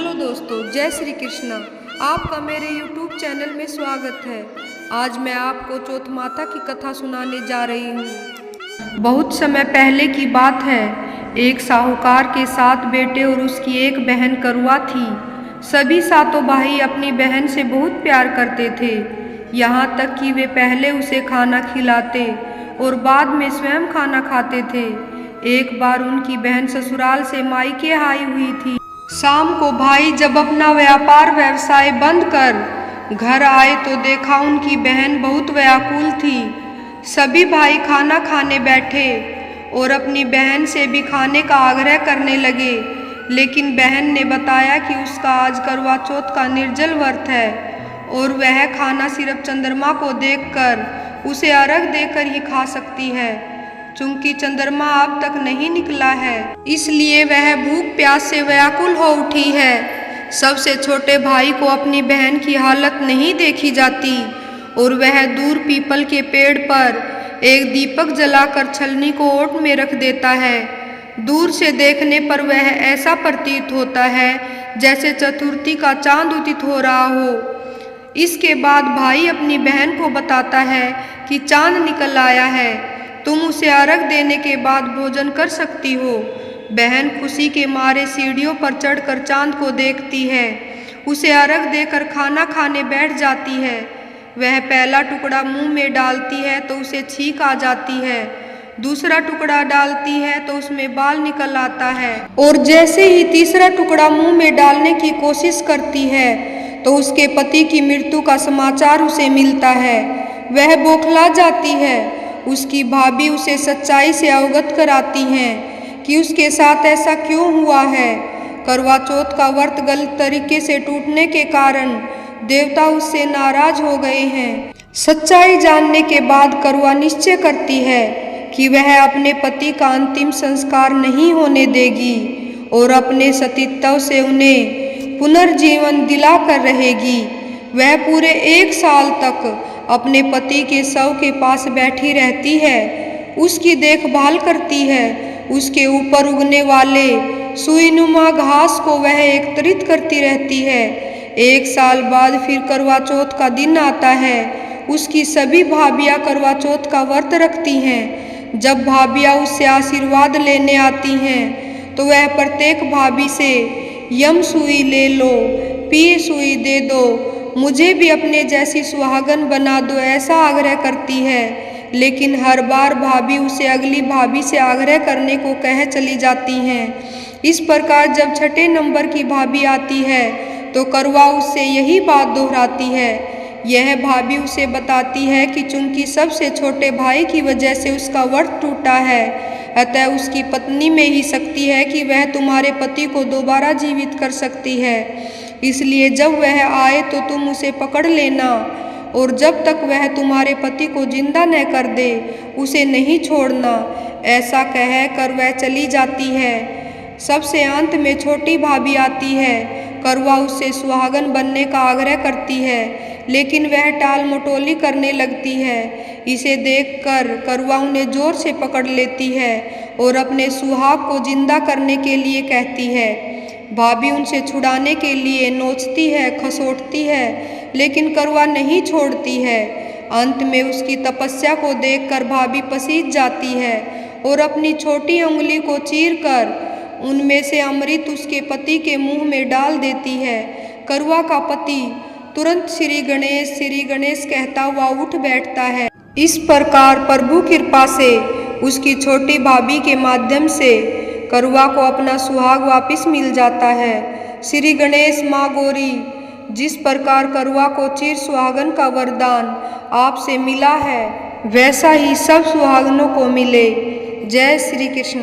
Hello दोस्तों, जय श्री कृष्णा। आपका मेरे YouTube चैनल में स्वागत है। आज मैं आपको चौथ माता की कथा सुनाने जा रही हूँ। बहुत समय पहले की बात है। एक साहूकार के 7 बेटे और उसकी एक बहन करुआ थी। सभी 7 भाई अपनी बहन से बहुत प्यार करते थे, यहाँ तक कि वे पहले उसे खाना खिलाते और बाद में स्वयं खाना खाते थे। एक बार उनकी बहन ससुराल से मायके आई हुई थी। शाम को भाई जब अपना व्यवसाय बंद कर घर आए तो देखा उनकी बहन बहुत व्याकुल थी। सभी भाई खाना खाने बैठे और अपनी बहन से भी खाने का आग्रह करने लगे, लेकिन बहन ने बताया कि उसका आज करवा चौथ का निर्जल व्रत है और वह खाना सिर्फ चंद्रमा को देखकर उसे अर्घ देकर ही खा सकती है। चूंकि चंद्रमा अब तक नहीं निकला है, इसलिए वह भूख प्यास से व्याकुल हो उठी है। सबसे छोटे भाई को अपनी बहन की हालत नहीं देखी जाती और वह दूर पीपल के पेड़ पर एक दीपक जलाकर छलनी को ओट में रख देता है। दूर से देखने पर वह ऐसा प्रतीत होता है जैसे चतुर्थी का चांद उदित हो रहा हो। इसके बाद भाई अपनी बहन को बताता है कि चांद निकल आया है, तुम उसे अर्घ देने के बाद भोजन कर सकती हो। बहन खुशी के मारे सीढ़ियों पर चढ़कर चांद को देखती है, उसे अर्घ देकर खाना खाने बैठ जाती है। वह पहला टुकड़ा मुंह में डालती है तो उसे छींक आ जाती है, दूसरा टुकड़ा डालती है तो उसमें बाल निकल आता है और जैसे ही तीसरा टुकड़ा मुंह में डालने की कोशिश करती है तो उसके पति की मृत्यु का समाचार उसे मिलता है। वह बौखला जाती है। उसकी भाभी उसे सच्चाई से अवगत कराती हैं कि उसके साथ ऐसा क्यों हुआ है। करवा चौथ का व्रत गलत तरीके से टूटने के कारण देवता उससे नाराज हो गए हैं। सच्चाई जानने के बाद करुआ निश्चय करती है कि वह अपने पति का अंतिम संस्कार नहीं होने देगी और अपने सतीत्व से उन्हें पुनर्जीवन दिलाकर रहेगी। वह पूरे 1 साल तक अपने पति के शव के पास बैठी रहती है, उसकी देखभाल करती है। उसके ऊपर उगने वाले सुईनुमा घास को वह एकत्रित करती रहती है। 1 साल बाद फिर करवा चौथ का दिन आता है। उसकी सभी भाभियाँ करवा चौथ का व्रत रखती हैं। जब भाभियाँ उससे आशीर्वाद लेने आती हैं तो वह प्रत्येक भाभी से यम सुई ले लो, पी सुई दे दो, मुझे भी अपने जैसी सुहागन बना दो, ऐसा आग्रह करती है। लेकिन हर बार भाभी उसे अगली भाभी से आग्रह करने को कह चली जाती हैं। इस प्रकार जब 6ठे नंबर की भाभी आती है तो करुआ उससे यही बात दोहराती है। यह भाभी उसे बताती है कि चूंकि सबसे छोटे भाई की वजह से उसका व्रत टूटा है, अतः उसकी पत्नी में ही शक्ति है कि वह तुम्हारे पति को दोबारा जीवित कर सकती है। इसलिए जब वह आए तो तुम उसे पकड़ लेना और जब तक वह तुम्हारे पति को जिंदा न कर दे उसे नहीं छोड़ना। ऐसा कहकर वह चली जाती है। सबसे अंत में छोटी भाभी आती है। करुआ उससे सुहागन बनने का आग्रह करती है, लेकिन वह टाल मटोली करने लगती है। इसे देखकर करुआ उन्हें जोर से पकड़ लेती है और अपने सुहाग को जिंदा करने के लिए कहती है। भाभी उनसे छुड़ाने के लिए नोचती है, खसोटती है, लेकिन करुआ नहीं छोड़ती है। अंत में उसकी तपस्या को देखकर भाभी पसीज जाती है और अपनी छोटी उंगली को चीरकर उनमें से अमृत उसके पति के मुंह में डाल देती है। करुआ का पति तुरंत श्री गणेश कहता हुआ उठ बैठता है। इस प्रकार प्रभु कृपा से उसकी छोटी भाभी के माध्यम से करुआ को अपना सुहाग वापिस मिल जाता है। श्री गणेश माँ गौरी, जिस प्रकार करुआ को चिर सुहागन का वरदान आपसे मिला है, वैसा ही सब सुहागनों को मिले। जय श्री कृष्ण।